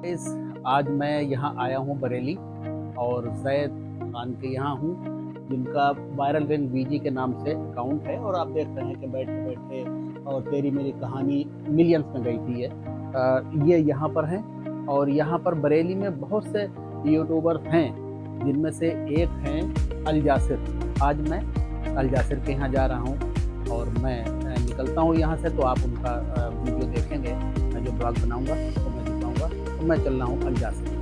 इस आज मैं यहाँ आया हूँ बरेली और जैद खान के यहाँ हूँ, जिनका वायरल विन वीजी के नाम से अकाउंट है। और आप देख रहे हैं कि बैठे बैठे और तेरी मेरी कहानी मिलियंस में गई थी ये यहाँ पर हैं। और यहाँ पर बरेली में बहुत से यूट्यूबर्स हैं, जिनमें से एक हैं अल जासिर। आज मैं अल जासिर के यहाँ जा रहा हूँ और मैं निकलता हूँ यहाँ से, तो आप उनका वीडियो देखेंगे। मैं जो ब्लॉग बनाऊँगा तो मैं दिखाऊँगा। तो मैं चल रहा हूँ अल जासिर।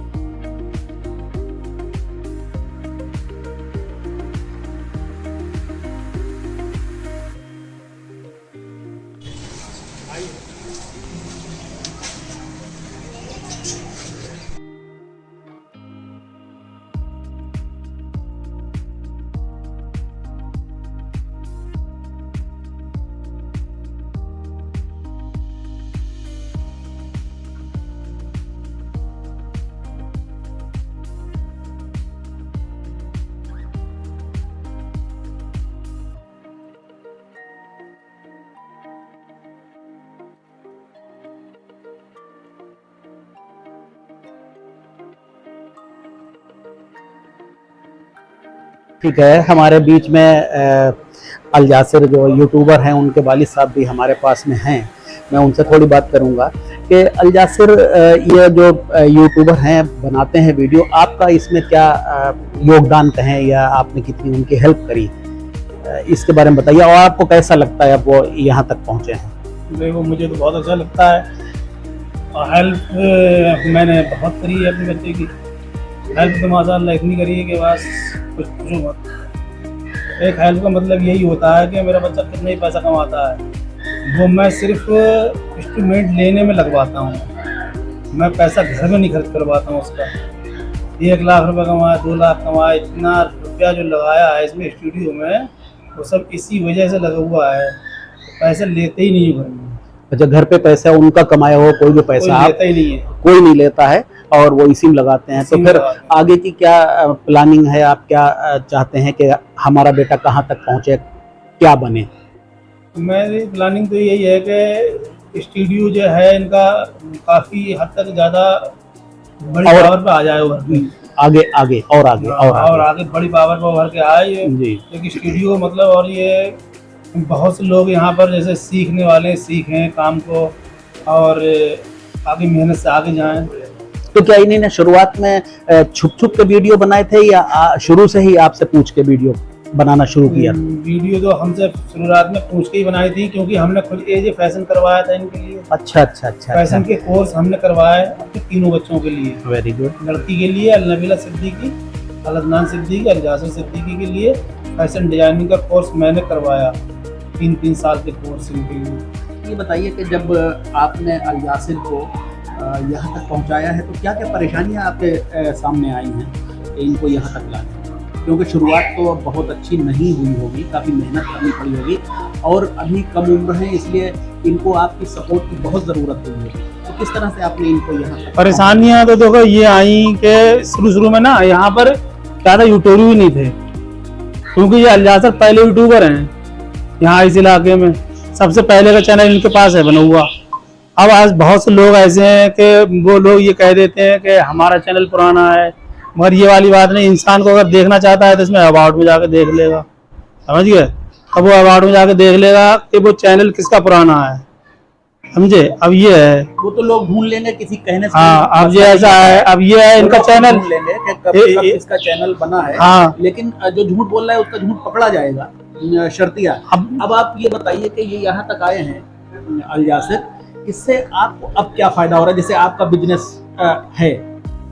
ठीक है, हमारे बीच में अल जासिर जो यूट्यूबर हैं, उनके वालिद साहब भी हमारे पास में हैं। मैं उनसे थोड़ी बात करूंगा कि अल जासिर ये जो यूट्यूबर हैं, बनाते हैं वीडियो, आपका इसमें क्या योगदान कहें या आपने कितनी उनकी हेल्प करी, इसके बारे में बताइए। और आपको कैसा लगता है अब वो यहाँ तक पहुँचे हैं? देखो, मुझे तो बहुत अच्छा लगता है और हेल्प मैंने बहुत करी है अपने बच्चे की। हेल्प तो माशाअल्लाह इतनी करी है कि बस कुछ पूछो मत। एक हेल्प का मतलब यही होता है कि मेरा बच्चा कितना ही पैसा कमाता है, वो मैं सिर्फ इंस्ट्रूमेंट लेने में लगवाता हूँ। मैं पैसा घर में नहीं खर्च करवाता हूँ उसका। 1 लाख रुपए कमाए, 2 लाख कमाए, इतना रुपया जो लगाया है इसमें स्टूडियो में, वो सब इसी वजह से लगा हुआ है। पैसे लेते ही नहीं घर में। अच्छा, घर पे पैसा उनका कमाया हो, कोई भी पैसा लेता ही नहीं है, कोई नहीं लेता है और वो इसी में लगाते हैं। तो फिर आगे की क्या प्लानिंग है? आप क्या चाहते हैं कि हमारा बेटा कहाँ तक पहुँचे, क्या बने? मेरी प्लानिंग तो यही है कि स्टूडियो जो है इनका काफ़ी हद तक ज़्यादा बड़ी पावर पे आ जाए, आगे आगे और आगे और आगे बड़ी पावर पे उभर के आए जी। क्योंकि स्टूडियो मतलब, और ये बहुत से लोग यहाँ पर जैसे सीखने वाले सीखें काम को और आगे मेहनत से आगे जाएं। तो क्या इन्होंने शुरुआत में छुप छुप के वीडियो बनाए थे या शुरू से ही आपसे पूछ के वीडियो बनाना शुरू किया? वीडियो तो हमसे शुरुआत में पूछ के ही बनाई थी, क्योंकि हमने खुद एज फैशन करवाया था इनके लिए। अच्छा। फैशन के कोर्स हमने करवाए अपने तीनों बच्चों के लिए। Very good. लड़की के लिए अल नबीला सिद्दीकी, अल अदनान सिद्दीकी, अल जासिर सिद्दीकी के लिए फैशन डिजाइनिंग का कोर्स मैंने करवाया। 3 साल के कोर्स इनके लिए। ये बताइए कि जब आपने अल जासिर को यहाँ तक पहुँचाया है, तो क्या क्या परेशानियाँ आपके सामने आई हैं कि इनको यहाँ तक लाने? क्योंकि शुरुआत तो बहुत अच्छी नहीं हुई होगी, काफ़ी मेहनत करनी पड़ी होगी और अभी कम उम्र है, इसलिए इनको आपकी सपोर्ट की बहुत ज़रूरत हुई है। तो किस तरह से आपने इनको यहाँ तक? परेशानियाँ तो देखो ये आई कि शुरू में ना यहाँ पर ज़्यादा यूट्यूबर ही नहीं थे, क्योंकि ये अल जासिर पहले यूट्यूबर हैं यहाँ इस इलाके में। सबसे पहले का चैनल इनके पास है बना हुआ। अब आज बहुत से लोग ऐसे हैं कि वो लोग ये कह देते हैं कि हमारा चैनल पुराना है, मगर ये वाली बात नहीं। इंसान को अगर देखना चाहता है तो इसमें अबाउट में जाकर देख लेगा, समझ गए? अब वो अबाउट में जाकर देख लेगा कि वो चैनल किसका पुराना है, समझे? अब ये है, वो तो लोग ढूंढ लेंगे किसी कहने से। हाँ, अब ये ऐसा है, अब ये है इनका चैनल, ढूंढ लेंगे कि कब इसका चैनल बना है। हाँ, लेकिन जो झूठ बोल रहा है उसका झूठ पकड़ा जाएगा, शर्तिया। अब आप ये बताइए कि ये यहाँ तक आए हैं अल जासिर, इससे आपको अब क्या फायदा हो रहा है? जैसे आपका बिजनेस है,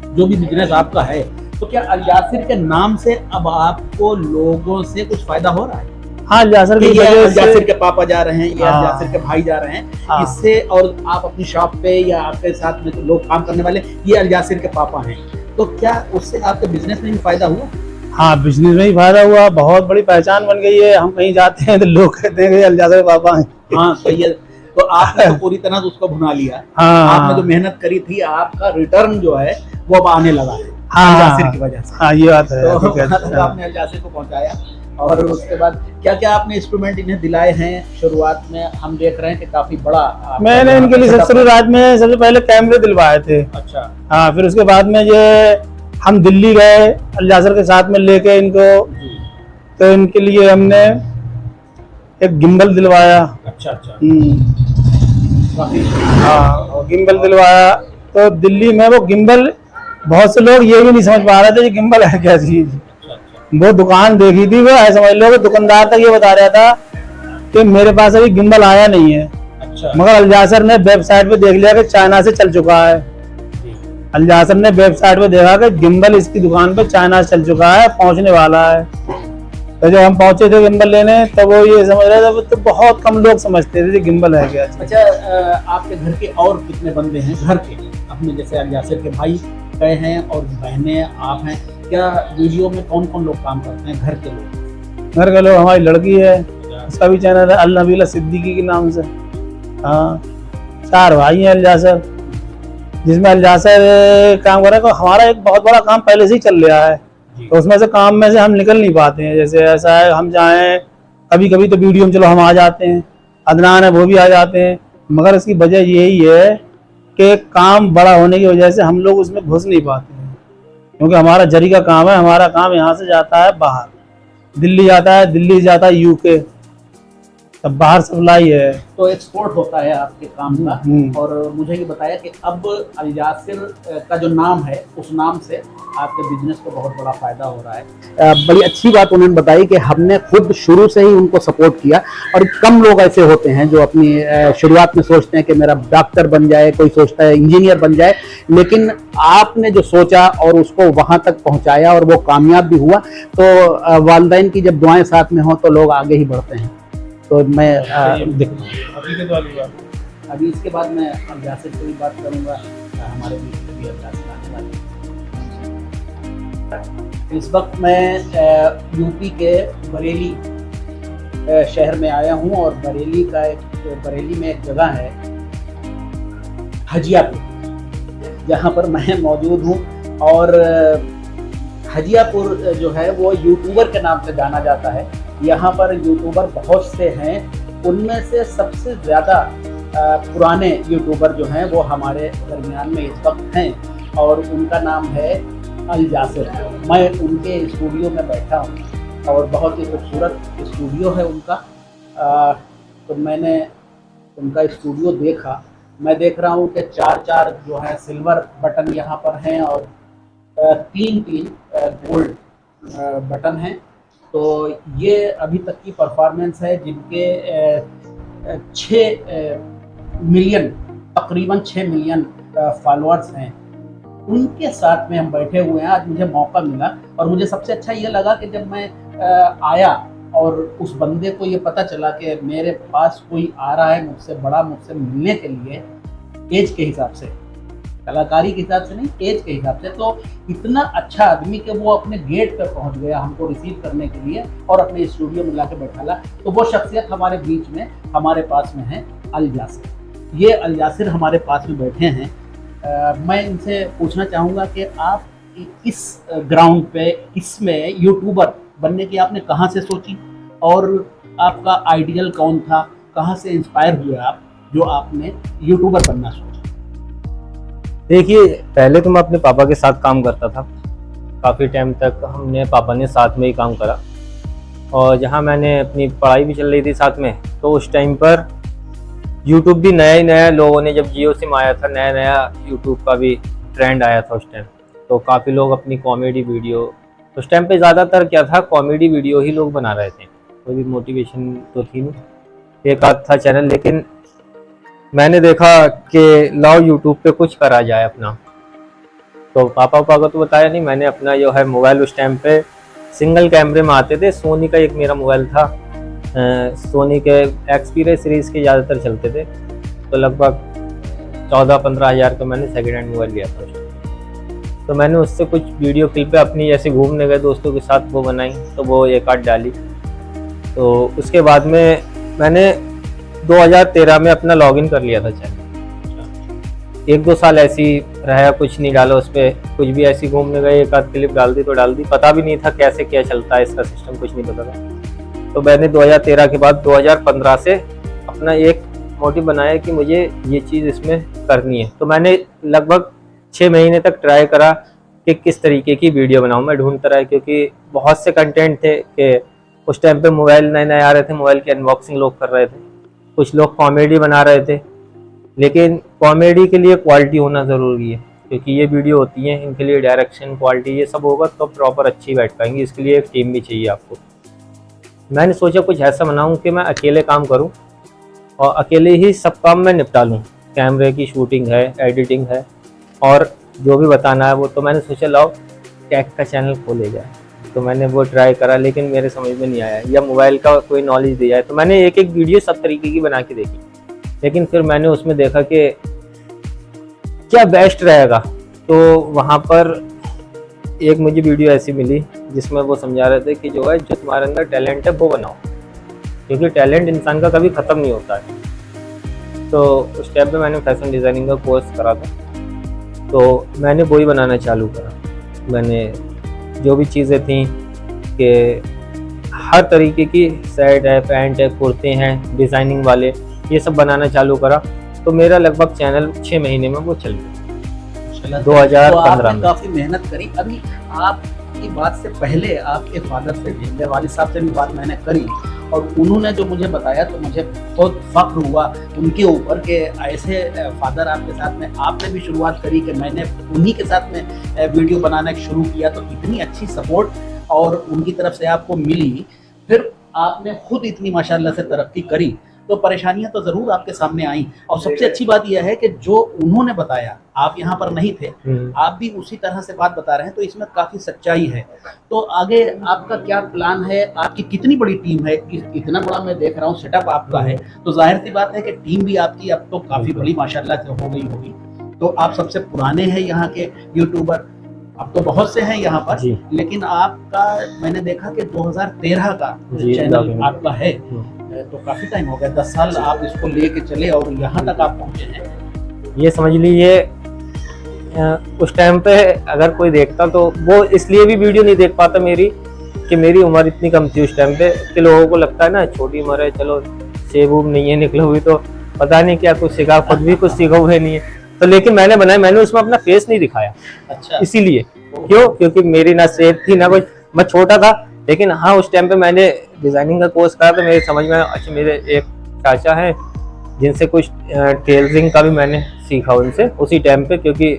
जो भी बिजनेस आपका है, तो क्या अल जासिर के नाम से अब आपको लोगों से कुछ फायदा हो रहा है? हाँ, अल जासिर के पापा जा रहे हैं या अल जासिर के भाई जा रहे हैं, हाँ। इससे, और आप अपनी शॉप पे या आपके साथ में जो लोग काम करने वाले ये अल जासिर के पापा हैं, तो क्या उससे आपके बिजनेस में भी फायदा हुआ? हाँ, बिजनेस में ही फायदा हुआ। बहुत बड़ी पहचान बन गई है। हम कहीं जाते हैं तो लोग कहते हैं कि अल जासिर के पापा हैं। हाँ, सही है। तो आपने तो पूरी तरह से उसको भुना लिया। हाँ, आपने जो मेहनत करी थी, आपका रिटर्न जो है वो अब आने लगा है हाँ, अल जासिर की वजह से। हाँ, ये बात है। तो आपने अल जासिर को पहुंचाया और उसके बाद क्या क्या आपने इंस्ट्रूमेंट इन्हें दिलाए हैं? शुरुआत में हम देख रहे हैं कि काफी बड़ा मैंने इनके लिए शुरुआत में सबसे पहले कैमरे दिलवाए थे। अच्छा। हाँ, फिर उसके बाद में ये हम दिल्ली गए अलियासर के साथ में लेके इनको, तो इनके लिए हमने एक गिम्बल दिलवाया। अच्छा अच्छा। हाँ, और गिम्बल दिलवाया। तो दिल्ली में वो गिम्बल, बहुत से लोग ये भी नहीं समझ पा रहे थे ये गिम्बल है क्या चीज। वो दुकान देखी थी, वो ऐसा समझ लो कि दुकानदार तक ये बता रहा था कि मेरे पास अभी गिम्बल आया नहीं है। अच्छा। मगर अलियासर ने वेबसाइट पे देख लिया कि चाइना से चल चुका है। अलियासर ने वेबसाइट पे देखा कि गिम्बल इसकी दुकान पे चाइना से चल चुका है, पहुंचने वाला है। तो जब हम पहुंचे थे गिम्बल लेने, तब वो ये समझ रहे थे, तो बहुत कम लोग समझते थे गिम्बल है क्या। अच्छा, आपके घर के और कितने बंदे हैं घर के अपने, जैसे अलियासर के भाई गए हैं और बहनें आप हैं, क्या वीडियो में कौन कौन लोग काम करते हैं घर के लोग? घर के लोग, हमारी लड़की है, उसका भी चैनल है अल नबीला सिद्दीकी के नाम से। हाँ, 4 भाई हैं अलियासर, जिसमें अलियासर काम कर रहे हैं। तो हमारा एक बहुत बड़ा काम पहले से ही चल रहा है, तो उसमें से काम में से हम निकल नहीं पाते हैं। जैसे ऐसा है, हम जाएं कभी कभी तो वीडियो में चलो हम आ जाते हैं, अदनान है वो भी आ जाते हैं, मगर इसकी वजह यही है कि काम बड़ा होने की वजह से हम लोग उसमें घुस नहीं पाते हैं। क्योंकि हमारा जरी का काम है, हमारा काम यहाँ से जाता है बाहर, दिल्ली जाता है, दिल्ली जाता है यूके, तब बाहर सप्लाई है, तो एक्सपोर्ट होता है आपके काम का। और मुझे ये बताया कि अब अलियासर का जो नाम है, उस नाम से आपके बिजनेस को बहुत बड़ा फायदा हो रहा है। बड़ी अच्छी बात उन्होंने बताई कि हमने खुद शुरू से ही उनको सपोर्ट किया, और कम लोग ऐसे होते हैं जो अपनी शुरुआत में सोचते हैं कि मेरा डॉक्टर बन जाए, कोई सोचता है इंजीनियर बन जाए, लेकिन आपने जो सोचा और उसको वहां तक पहुंचाया और वो कामयाब भी हुआ, तो वालिदैन की जब दुआएं साथ में हो तो लोग आगे ही बढ़ते हैं। तो मैं अभी इसके बाद मैं अलियासर से भी बात करूंगा, हमारे बीच में भी अलियासर आने वाले। इस वक्त मैं यूपी के बरेली शहर में आया हूं, और बरेली में एक जगह है हजियापुर, जहां पर मैं मौजूद हूं। और हजियापुर जो है वो यूट्यूबर के नाम से जाना जाता है। यहाँ पर यूट्यूबर बहुत से हैं, उनमें से सबसे ज़्यादा पुराने यूट्यूबर जो हैं वो हमारे दरमियान में इस वक्त हैं, और उनका नाम है अलियासर। मैं उनके स्टूडियो में बैठा हूँ और बहुत ही खूबसूरत स्टूडियो है उनका। तो मैंने उनका स्टूडियो देखा, मैं देख रहा हूँ कि 4 जो है सिल्वर बटन यहाँ पर हैं, और 3 गोल्ड बटन हैं। तो ये अभी तक की परफॉर्मेंस है, जिनके 6 मिलियन, तकरीबन 6 मिलियन फॉलोअर्स हैं। उनके साथ में हम बैठे हुए हैं। आज मुझे मौका मिला, और मुझे सबसे अच्छा ये लगा कि जब मैं आया और उस बंदे को ये पता चला कि मेरे पास कोई आ रहा है मुझसे बड़ा, मुझसे मिलने के लिए, एज के हिसाब से, कलाकारी के हिसाब से नहीं, एज के हिसाब से, तो इतना अच्छा आदमी कि वो अपने गेट पर पहुंच गया हमको रिसीव करने के लिए और अपने स्टूडियो में लाके बैठाला। तो वो शख्सियत हमारे बीच में, हमारे पास में है अलियासर। ये अलियासर हमारे पास में बैठे हैं। मैं इनसे पूछना चाहूँगा कि आप इस ग्राउंड पे, इसमें यूट्यूबर बनने की आपने कहाँ से सोची, और आपका आइडियल कौन था, कहाँ से इंस्पायर हुए आप जो आपने यूट्यूबर बनना सोचा? देखिए, पहले तो मैं अपने पापा के साथ काम करता था, काफ़ी टाइम तक हमने पापा ने साथ में ही काम करा, और जहाँ मैंने अपनी पढ़ाई भी चल रही थी साथ में, तो उस टाइम पर यूट्यूब भी नया ही नया, लोगों ने जब जियो सिम आया था, नया नया यूट्यूब का भी ट्रेंड आया था उस टाइम। तो काफ़ी लोग अपनी कॉमेडी वीडियो, उस टाइम पे ज़्यादातर क्या था, कॉमेडी वीडियो ही लोग बना रहे थे, कोई भी मोटिवेशन तो थी नहीं, एक आध था चैनल। लेकिन मैंने देखा कि लाओ यूट्यूब पे कुछ करा जाए अपना, तो पापा को तो बताया नहीं, मैंने अपना जो है मोबाइल, उस टाइम पे सिंगल कैमरे में आते थे, सोनी का एक मेरा मोबाइल था, सोनी के एक्सपीरिया सीरीज़ के ज़्यादातर चलते थे, तो लगभग 14-15 हज़ार का मैंने सेकेंड हैंड मोबाइल लिया था। तो मैंने उससे कुछ वीडियो क्लिपें अपनी जैसे घूमने गए दोस्तों के साथ वो बनाई, तो वो एक आध डाली। तो उसके बाद में मैंने 2013 में अपना लॉगिन कर लिया था चैनल। 1-2 साल ऐसी रहा, कुछ नहीं डाला उस पर, कुछ भी ऐसी घूमने गए, एक आध क्लिप डाल दी तो डाल दी, पता भी नहीं था कैसे क्या चलता है इसका सिस्टम, कुछ नहीं पता था। तो मैंने 2013 के बाद 2015 से अपना एक मोटिव बनाया कि मुझे ये चीज़ इसमें करनी है। तो मैंने लगभग 6 महीने तक ट्राई करा कि किस तरीके की वीडियो बनाऊं। मैं ढूंढता रहा, क्योंकि बहुत से कंटेंट थे कि उस टाइम पे मोबाइल नए नए आ रहे थे, मोबाइल की अनबॉक्सिंग लोग कर रहे थे, कुछ लोग कॉमेडी बना रहे थे। लेकिन कॉमेडी के लिए क्वालिटी होना ज़रूरी है, क्योंकि ये वीडियो होती है, इनके लिए डायरेक्शन, क्वालिटी ये सब होगा तो प्रॉपर अच्छी बैठ पाएंगी। इसके लिए एक टीम भी चाहिए आपको। मैंने सोचा कुछ ऐसा बनाऊं कि मैं अकेले काम करूं और अकेले ही सब काम मैं निपटा लूं। कैमरे की शूटिंग है, एडिटिंग है और जो भी बताना है वो। तो मैंने सोचा लाओ टेक का चैनल खोले जाए। तो मैंने वो ट्राई करा, लेकिन मेरे समझ में नहीं आया, या मोबाइल का कोई नॉलेज दिया है। तो मैंने एक एक वीडियो सब तरीके की बना के देखी, लेकिन फिर मैंने उसमें देखा कि क्या बेस्ट रहेगा। तो वहाँ पर एक मुझे वीडियो ऐसी मिली जिसमें वो समझा रहे थे कि जो है, जो तुम्हारे अंदर टैलेंट है वो बनाओ, क्योंकि टैलेंट इंसान का कभी ख़त्म नहीं होता है। तो उस टाइम पे मैंने फैशन डिज़ाइनिंग का कोर्स करा था, तो मैंने वही बनाना चालू करा। मैंने जो भी चीज़ें थी कि हर तरीके की शर्ट है, पैंट है, कुर्ते हैं, डिज़ाइनिंग वाले, ये सब बनाना चालू करा। तो मेरा लगभग चैनल 6 महीने में वो चल गया, 2015 में। काफी मेहनत करी। अभी आपकी बात से पहले आपके फादर से भी, मेरे वालिद साहब से भी बात मैंने करी, और उन्होंने जो मुझे बताया तो मुझे बहुत फख्र हुआ उनके ऊपर कि ऐसे फादर आपके साथ में, आपने भी शुरुआत करी कि मैंने उन्हीं के साथ में वीडियो बनाना शुरू किया। तो इतनी अच्छी सपोर्ट और उनकी तरफ से आपको मिली, फिर आपने खुद इतनी माशाल्लाह से तरक्की करी। तो परेशानियां तो ज़रूर आपके सामने आई, और सबसे अच्छी बात यह है कि जो उन्होंने बताया, आप यहाँ पर नहीं थे, आप भी उसी तरह से बात बता रहे हैं, तो इसमें काफ़ी सच्चाई है। तो आगे आपका क्या प्लान है? आपकी कितनी बड़ी टीम है? इतना बड़ा मैं देख रहा हूँ सेटअप आपका है, तो जाहिर सी बात है कि टीम भी आपकी अब तो काफ़ी बड़ी माशाल्लाह से हो गई होगी। तो आप सबसे पुराने हैं यहाँ के यूट्यूबर, अब तो बहुत से हैं यहाँ पर, लेकिन आपका मैंने देखा कि 2013 का चैनल आपका है, तो काफी टाइम हो गया, 10 साल आप इसको लेके चले और यहाँ तक आप पहुँचे हैं। ये समझ लीजिए उस टाइम पे अगर कोई देखता तो वो इसलिए भी वीडियो नहीं देख पाता मेरी, कि मेरी उम्र इतनी कम थी उस टाइम पे, कि लोगों को लगता है ना छोटी उम्र है, चलो सेब उब नहीं है निकले हुई, तो पता नहीं क्या कुछ सीखा, खुद भी कुछ सीखा हुए नहीं है। तो लेकिन मैंने बनाया, मैंने उसमें अपना फेस नहीं दिखाया। अच्छा। इसीलिए क्यों? क्योंकि मेरी ना सेहत थी ना कुछ, मैं छोटा था। लेकिन हाँ, उस टाइम पे मैंने डिज़ाइनिंग का कोर्स करा तो मेरे समझ में, अच्छा मेरे एक चाचा हैं जिनसे कुछ टेलरिंग का भी मैंने सीखा उनसे उसी टाइम पे, क्योंकि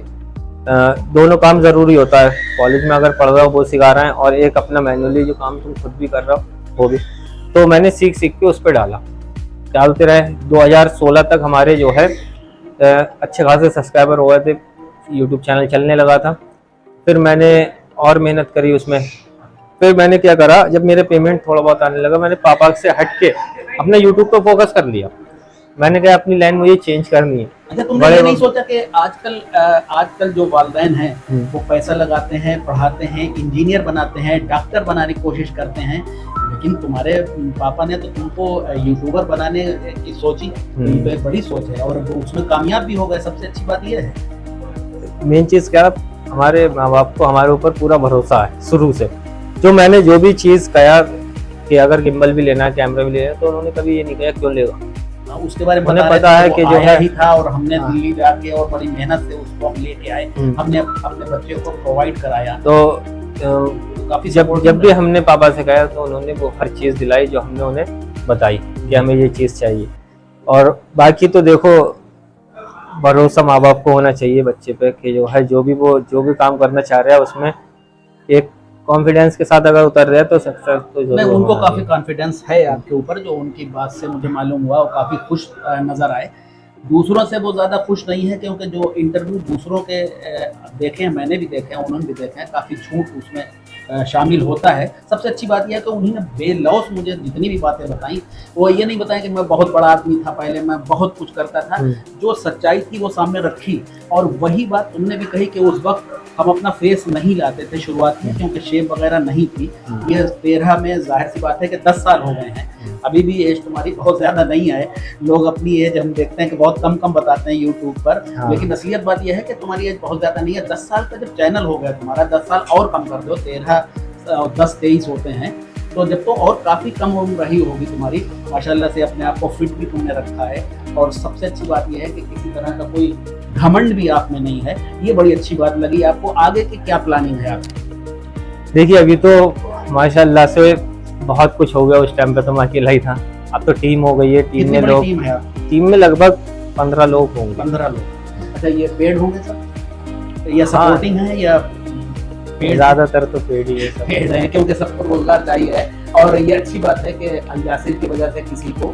दोनों काम ज़रूरी होता है। कॉलेज में अगर पढ़ रहा हो वो सिखा रहे हैं, और एक अपना मैनुअली जो काम तुम खुद भी कर रहा हो वो भी। तो मैंने सीख के उस पर डालते रहे। 2016 तक हमारे जो है अच्छे खासे सब्सक्राइबर हो गए थे, यूट्यूब चैनल चलने लगा था। फिर मैंने और मेहनत करी उसमें। फिर मैंने क्या करा, जब मेरे पेमेंट थोड़ा बहुत आने लगा, मैंने पापा से हट के अपने यूट्यूब पे फोकस कर लिया। मैंने कहा अपनी लाइन मुझे चेंज करनी है। अच्छा, तुमने ये नहीं सोचा कि आजकल जो वालिदैन हैं वो पैसा लगाते हैं, पढ़ाते हैं, इंजीनियर बनाते हैं, डॉक्टर बनाने की कोशिश करते हैं, लेकिन तुम्हारे पापा ने तो तुमको यूट्यूबर बनाने की सोची, तो एक बड़ी सोच है और उसमें कामयाब भी हो गए। सबसे अच्छी बात ये है, मेन चीज़ क्या, हमारे माँ बाप को हमारे ऊपर पूरा भरोसा है शुरू से। जो मैंने जो भी चीज़ कहा कि अगर गिम्बल भी लेना है, कैमरा भी लेना है, तो उन्होंने कभी ये नहीं कहा क्यों लेगा। उसके बारे में उन्हें पता है कि जो है ही था, और हमने दिल्ली जाके और बड़ी मेहनत से उसको हम लेके आए, हमने अपने बच्चे को प्रोवाइड कराया। तो काफी जब भी हमने पापा से कहा तो उन्होंने वो हर चीज़ दिलाई जो हमने उन्हें बताई कि हमें ये चीज़ चाहिए। और बाकी तो देखो, भरोसा माँ बाप को होना चाहिए बच्चे पे कि जो है जो भी काम करना चाह रहा है उसमें एक कॉन्फिडेंस के साथ अगर उतर रहे हैं तो सक्सेस तो नहीं, उनको काफ़ी कॉन्फिडेंस है आपके ऊपर, जो उनकी बात से मुझे मालूम हुआ। वो काफ़ी खुश नज़र आए। दूसरों से वो ज़्यादा खुश नहीं है, क्योंकि जो इंटरव्यू दूसरों के देखे हैं, मैंने भी देखे हैं, उन्होंने भी देखे हैं, काफ़ी झूठ उसमें शामिल होता है। सबसे अच्छी बात यह है कि उन्होंने बेलौस मुझे जितनी भी बातें बताई, वो ये नहीं बताया कि मैं बहुत बड़ा आदमी था पहले, मैं बहुत कुछ करता था। जो सच्चाई थी वो सामने रखी, और वही बात उन्होंने भी कही कि उस वक्त हम अपना फेस नहीं लाते थे शुरुआत में, क्योंकि शेप वगैरह नहीं थी। ये 13 में जाहिर सी बात है कि 10 साल हो गए हैं, अभी भी एज तुम्हारी बहुत ज़्यादा नहीं है। लोग अपनी एज हम देखते हैं कि बहुत कम बताते हैं यूट्यूब पर, लेकिन असलियत बात यह है कि तुम्हारी एज बहुत ज़्यादा नहीं है। 10 साल का जब चैनल हो गया तुम्हारा, 10 साल और कम कर दो, 13 10 23 होते हैं, तो जब तो और काफ़ी कम उम्र रही होगी तुम्हारी, माशाल्लाह से अपने आप को फिट भी तुमने रखा है। और सबसे अच्छी बात यह है कि किसी तरह का कोई घमंड भी आप में नहीं है, ये बड़ी अच्छी बात लगी। आपको आगे की क्या प्लानिंग है आपकी? देखिए अभी तो माशाल्लाह से बहुत कुछ हो गया, उस टाइम पे तो मैं अकेला ही था, अब तो टीम हो गई है। टीम कितनी में बड़ी लोग, टीम है आपकी? टीम में लगभग 15 लोग होंगे। 15 लोग। अच्छा, ये पेड होंगे सब या हाँ। सपोर्टिंग है या पेड? ज्यादातर तो पेड़ ही है सब। पेड है, क्योंकि सबको रोजगार चाहिए है। और ये अच्छी बात है कि अल यासिर की वजह से किसी को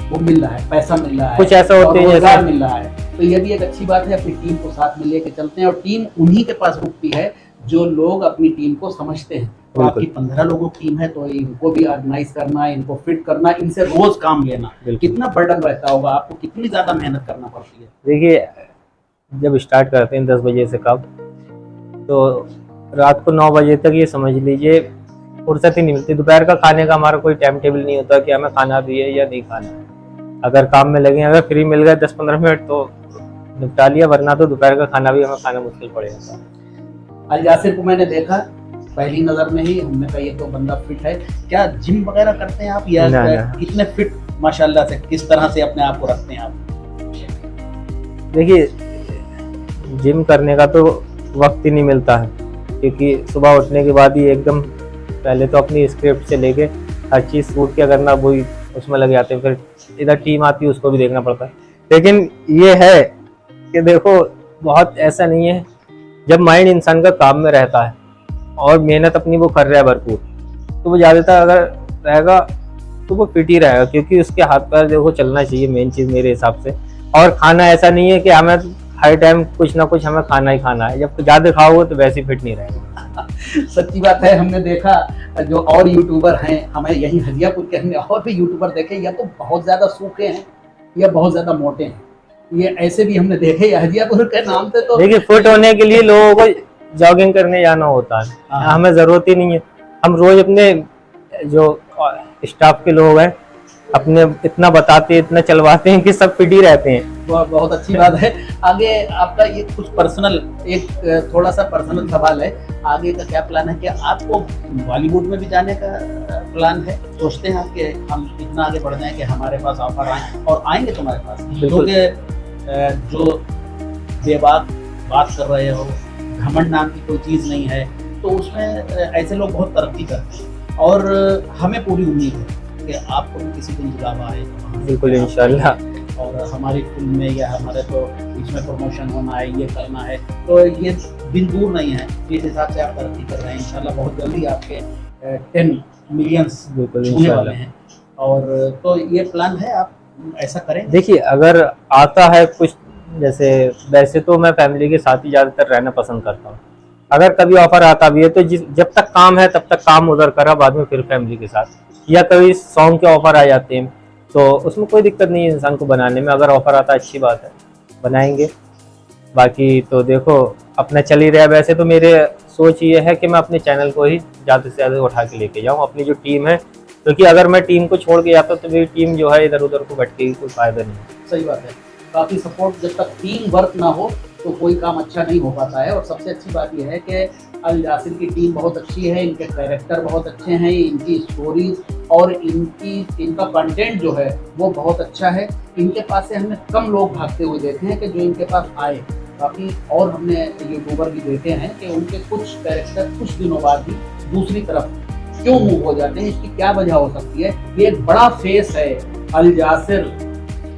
वो मिल रहा है, पैसा मिल रहा है, कुछ ऐसा होते हैं रोजगार जैसे, मिल रहा है। तो ये भी एक अच्छी बात है, अपनी टीम को साथ में लेके चलते हैं। और टीम उन्हीं के पास रुकती है जो लोग अपनी टीम को समझते हैं। तो बिल्कुल। आपकी 15 लोगों की टीम है, तो इनको भी ऑर्गेनाइज करना, इनको फिट करना, इनसे रोज काम लेना, बिल्कुल। कितना बर्डन रहता होगा आपको, कितनी ज्यादा मेहनत करना पड़ती है? देखिए जब स्टार्ट करते हैं 10 बजे से काम, तो रात को 9 बजे तक ये समझ लीजिए फुर्सत ही नहीं मिलती। दोपहर का खाने का हमारा कोई टाइम टेबल नहीं होता कि हमें खाना भी है या नहीं खाना है। अगर काम में लगे, अगर फ्री मिल गए 10-15 मिनट तो निपटा लिया, वरना तो दोपहर का खाना भी हमें खाना मुश्किल पड़ेगा। अल यासिर को मैंने देखा पहली नजर में ही, हमने कहा ये तो बंदा फिट है। क्या जिम वगैरह करते हैं आप या ना, ना। कितने फिट माशाल्लाह से, किस तरह से अपने आप को रखते हैं आप? देखिए जिम करने का तो वक्त ही नहीं मिलता है, क्योंकि सुबह उठने के बाद ही एकदम पहले तो अपनी स्क्रिप्ट से लेके हर चीज़ शूट क्या करना वही उसमें लग जाते हैं, फिर इधर टीम आती है उसको भी देखना पड़ता है। लेकिन ये है कि देखो बहुत ऐसा नहीं है, जब माइंड इंसान का काम में रहता है और मेहनत अपनी वो कर रहा है भरपूर, तो वो ज़्यादातर अगर रहेगा तो वो फिट ही रहेगा, क्योंकि उसके हाथ पैर देखो चलना चाहिए, मेन चीज़ मेरे हिसाब से। और खाना ऐसा नहीं है कि हमें हर टाइम कुछ ना कुछ हमें खाना ही खाना है, जब ज़्यादा खाओगे तो वैसे ही फिट नहीं रहेगा। सच्ची बात है, हमने देखा जो और यूट्यूबर हैं, हमें यही हजियापुर के हमने और भी यूट्यूबर देखे, या तो बहुत ज्यादा सूखे हैं या बहुत ज्यादा मोटे हैं। ये ऐसे भी हमने देखे, या हजियापुर के नाम से तो देखिए फिट होने के लिए लोगों को जॉगिंग करने जाना होता है, हाँ। हमें जरूरत ही नहीं है। हम रोज अपने जो स्टाफ के लोग हैं अपने इतना बताते हैं, इतना चलवाते हैं कि सब फिट ही रहते हैं। बहुत अच्छी बात है। आगे आपका ये कुछ पर्सनल, एक थोड़ा सा पर्सनल सवाल है, आगे का क्या प्लान है? क्या आपको बॉलीवुड में भी जाने का प्लान है? सोचते हैं आप कि हम इतना आगे बढ़ जाएं कि हमारे पास ऑफर आए, और आएंगे तुम्हारे पास? बिल्कुल। क्योंकि जो बेबाक बात कर रहे हो, घमंड नाम की कोई चीज़ नहीं है, तो उसमें ऐसे लोग बहुत तरक्की करते हैं। और हमें पूरी उम्मीद है कि आपको भी किसी दिन बुलावा आए तो वहाँ से बिल्कुल इंशाल्लाह। और हमारी फिल्म में या हमारे तो इसमें प्रमोशन होना है, ये करना है, तो ये दिन दूर नहीं है। इस हिसाब से आप तरक्की कर रहे हैं, इंशाल्लाह बहुत जल्दी आपके 10 मिलियंस बिल्कुल छूने वाले इंशाल्लाह। हैं। और तो ये प्लान है, आप ऐसा करें? देखिए अगर आता है कुछ, जैसे वैसे तो मैं फैमिली के साथ ही ज़्यादातर रहना पसंद करता हूँ। अगर कभी ऑफर आता भी है तो जब तक काम है तब तक काम उधर करा, बाद में फिर फैमिली के साथ, या कभी सॉन्ग के ऑफर आ जाते हैं तो उसमें कोई दिक्कत नहीं है इंसान को बनाने में। अगर ऑफर आता है अच्छी बात है, बनाएंगे। बाकी तो देखो अपना चल ही रहा है। वैसे तो मेरे सोच ये है कि मैं अपने चैनल को ही ज़्यादा से ज़्यादा उठा के लेके जाऊँ, अपनी जो टीम है, क्योंकि अगर मैं टीम को छोड़ के जाता तो मेरी टीम जो है इधर उधर को भटके कोई फायदा नहीं। सही बात है, काफ़ी सपोर्ट, जब तक टीम वर्क ना हो तो कोई काम अच्छा नहीं हो पाता है। और सबसे अच्छी बात यह है कि अल यासिर की टीम बहुत अच्छी है, इनके कैरेक्टर बहुत अच्छे हैं, इनकी स्टोरीज और इनका कंटेंट जो है वो बहुत अच्छा है। इनके पास से हमने कम लोग भागते हुए देखे हैं कि जो इनके पास आए। काफ़ी और हमने यूट्यूबर भी देखे हैं कि उनके कुछ कैरेक्टर कुछ दिनों बाद ही दूसरी तरफ क्यों मूव हो जाते हैं, इसकी क्या वजह हो सकती है? ये एक बड़ा फेस है अल यासिर,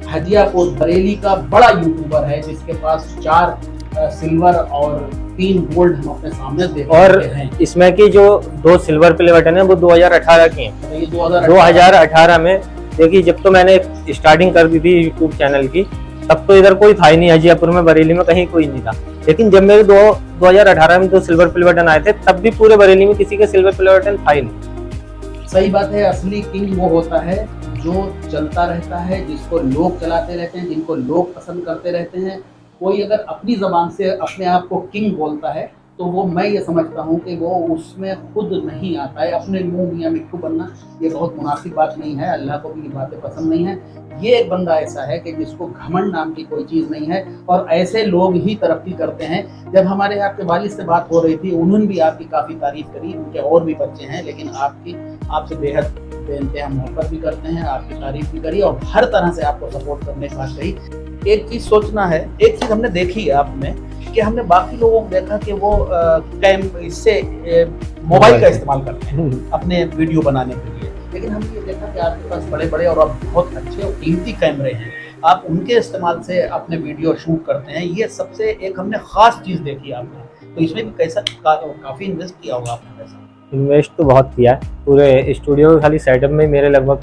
हजियापुर बरेली का बड़ा यूट्यूबर है, जिसके पास 4 सिल्वर और 3 गोल्ड हम अपने सामने देख और रहे हैं। इसमें की जो 2 सिल्वर प्ले बटन है वो 2018 की हैं। तो ये 2018 में देखिए, जब तो मैंने स्टार्टिंग कर दी थी यूट्यूब चैनल की, तब तो इधर कोई था ही नहीं, हजियापुर में बरेली में कहीं कोई नहीं था। लेकिन जब मेरे 2018 में 2 सिल्वर प्ले बटन आए थे, तब भी पूरे बरेली में किसी के सिल्वर प्ले बटन था ही नहीं। सही बात है, असली किंग वो होता है जो चलता रहता है, जिसको लोग चलाते रहते हैं, जिनको लोग पसंद करते रहते हैं। कोई अगर अपनी ज़बान से अपने आप को किंग बोलता है तो वो मैं ये समझता हूँ कि वो उसमें खुद नहीं आता है। अपने मुंह मियाँ मिट्ठू बनना ये बहुत मुनासिब बात नहीं है, अल्लाह को भी ये बातें पसंद नहीं है। ये एक बंदा ऐसा है कि जिसको घमंड नाम की कोई चीज़ नहीं है, और ऐसे लोग ही तरक्की करते हैं। जब हमारे आपके वालिद से बात हो रही थी, उन्होंने भी आपकी काफ़ी तारीफ़ करी। उनके और भी बच्चे हैं, लेकिन आपसे बेहद बेइंतहा मोहब्बत भी करते हैं, आपकी तारीफ़ भी करी और हर तरह से आपको सपोर्ट करने की बात कही। एक चीज़ सोचना है, एक चीज़ हमने देखी है आप में कि हमने बाकी लोगों को देखा कि वो इससे मोबाइल का इस्तेमाल करते हैं अपने वीडियो बनाने के लिए, लेकिन हमने ये देखा कि आपके पास बड़े बड़े और अब बहुत अच्छे और कीमती कैमरे हैं, आप उनके इस्तेमाल से अपने वीडियो शूट करते हैं। ये सबसे एक हमने ख़ास चीज़ देखी आपने, तो इसमें भी कैसा काफ़ी इन्वेस्ट किया होगा आपने पैसा? इन्वेस्ट तो बहुत किया है, पूरे स्टूडियो के खाली सेटअप में मेरे लगभग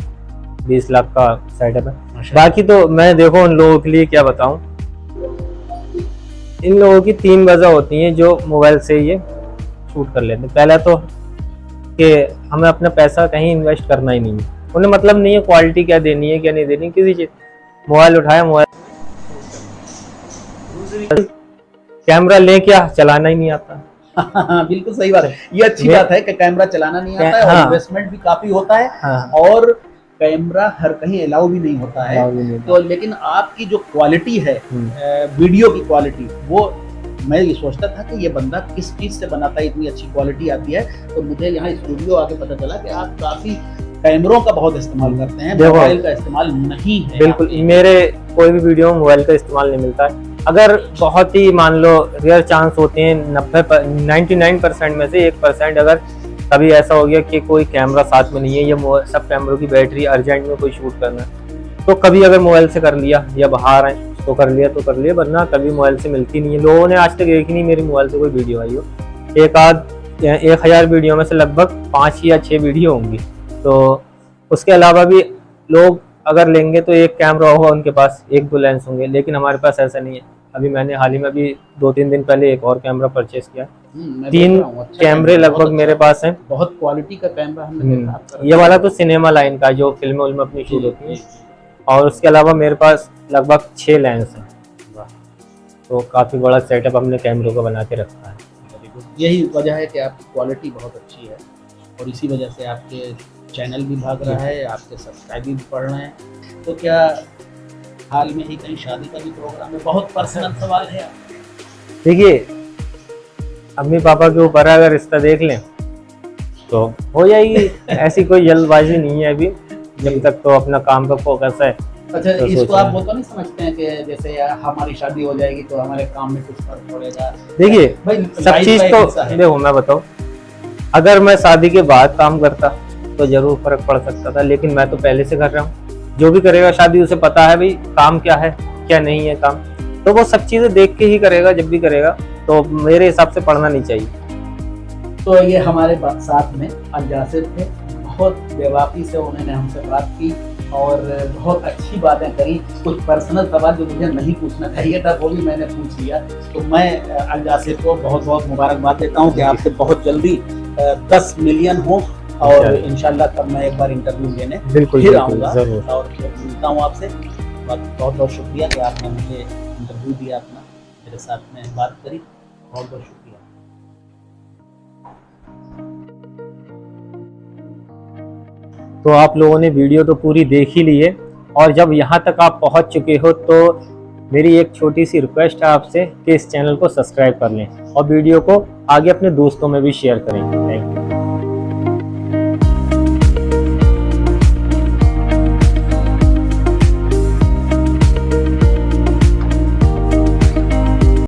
20 लाख का सेटअप है। बाकी तो मैं देखो उन लोगों के लिए क्या बताऊं, इन लोगों की 3 वजह होती हैं जो मोबाइल से ये शूट कर लेते हैं। पहला तो कि हमें अपना पैसा कहीं इन्वेस्ट करना ही नहीं है, उन्हें मतलब नहीं है क्वालिटी क्या देनी है क्या नहीं देनी, किसी चीज मोबाइल उठाया मोबाइल कैमरा ले क्या चलाना ही नहीं आता। हाँ, बिल्कुल सही बात है। ये अच्छी बात है कि कैमरा चलाना नहीं आता है, हाँ, और इन्वेस्टमेंट भी काफी होता है, हाँ, और कैमरा हर कहीं अलाउ भी नहीं होता है। तो लेकिन आपकी जो क्वालिटी है वीडियो की क्वालिटी, वो मैं ये सोचता था कि ये बंदा किस चीज से बनाता है, इतनी अच्छी क्वालिटी आती है। तो मुझे यहाँ स्टूडियो आके पता चला कि आप काफी कैमरों का बहुत इस्तेमाल करते हैं, मोबाइल का इस्तेमाल नहीं है। बिल्कुल, मेरे कोई भी वीडियो में मोबाइल का इस्तेमाल नहीं मिलता है। अगर बहुत ही मान लो रेयर चांस होते हैं 99% में से 1% अगर कभी ऐसा हो गया कि कोई कैमरा साथ में नहीं है या सब कैमरों की बैटरी अर्जेंट में कोई शूट करना है, तो कभी अगर मोबाइल से कर लिया या बाहर आए तो कर लिया, वरना कभी मोबाइल से मिलती नहीं है। लोगों ने आज तक देखी नहीं मेरी मोबाइल से कोई वीडियो आई हो। 1000 वीडियो में से लगभग 5 या 6 वीडियो होंगी। तो उसके अलावा भी लोग अगर लेंगे तो एक कैमरा होगा उनके पास, 1-2 लेंस होंगे, लेकिन हमारे पास ऐसा नहीं है। अभी मैंने हाल ही में अभी 2-3 दिन पहले एक और कैमरा परचेस किया, 3 कैमरे लगभग मेरे पास हैं। बहुत क्वालिटी का कैमरा हमने देखा। ये वाला तो सिनेमा लाइन का जो फिल्म में अपनी शूट होती है, और उसके अलावा मेरे पास लगभग 6 लेंस हैं। तो काफ़ी बड़ा सेटअप हमने कैमरों का बना के रखा है। यही वजह है कि आपकी क्वालिटी बहुत अच्छी है, और इसी वजह से आपके चैनल भी भाग रहा है, आपके सब्सक्राइबर भी बढ़ रहे हैं। तो क्या हाल में ही कहीं शादी का भी प्रोग्राम है? बहुत पर्सनल सवाल है। देखिए, अम्मी पापा के ऊपर अगर रिश्ता देख लें तो हो जाएगी, ऐसी कोई जल्दबाजी नहीं है अभी, जब तक तो अपना काम पे फोकस है। अच्छा, तो इसको आप वो तो नहीं समझते हैं कि जैसे हमारी शादी हो जाएगी तो हमारे काम में कुछ फर्क पड़ेगा? देखिए, भाई सब चीज तो देखो मैं बताऊं, अगर मैं शादी के बाद काम करता तो जरूर फर्क पड़ सकता था, लेकिन मैं तो पहले से कर रहा हूँ। जो भी करेगा शादी उसे पता है भाई काम क्या है क्या नहीं है काम, तो वो सब चीजें देख के ही करेगा। जब भी करेगा तो मेरे हिसाब से पढ़ना नहीं चाहिए। तो ये हमारे साथ में अल-जासिर थे, बहुत बेवाकी से उन्होंने हमसे बात की और बहुत अच्छी बातें करी। कुछ पर्सनल सवाल जो मुझे नहीं पूछना चाहिए था वो भी मैंने पूछ लिया। तो मैं अल-जासिर को बहुत बहुत मुबारकबाद देता हूँ कि आपसे बहुत जल्दी 10 मिलियन हो, और इंशाल्लाह तब मैं एक बार इंटरव्यू लेने फिर आऊँगा और मिलता हूँ आपसे। बहुत बहुत शुक्रिया कि आपने मुझे इंटरव्यू दिया, अपना मेरे साथ में बात करी। बहुत बहुत शुक्रिया। तो आप लोगों ने वीडियो तो पूरी देख ही ली है, और जब यहाँ तक आप पहुँच चुके हो तो मेरी एक छोटी सी रिक्वेस्ट है आपसे कि इस चैनल को सब्सक्राइब कर लें और वीडियो को आगे अपने दोस्तों में भी शेयर करें। Thank you.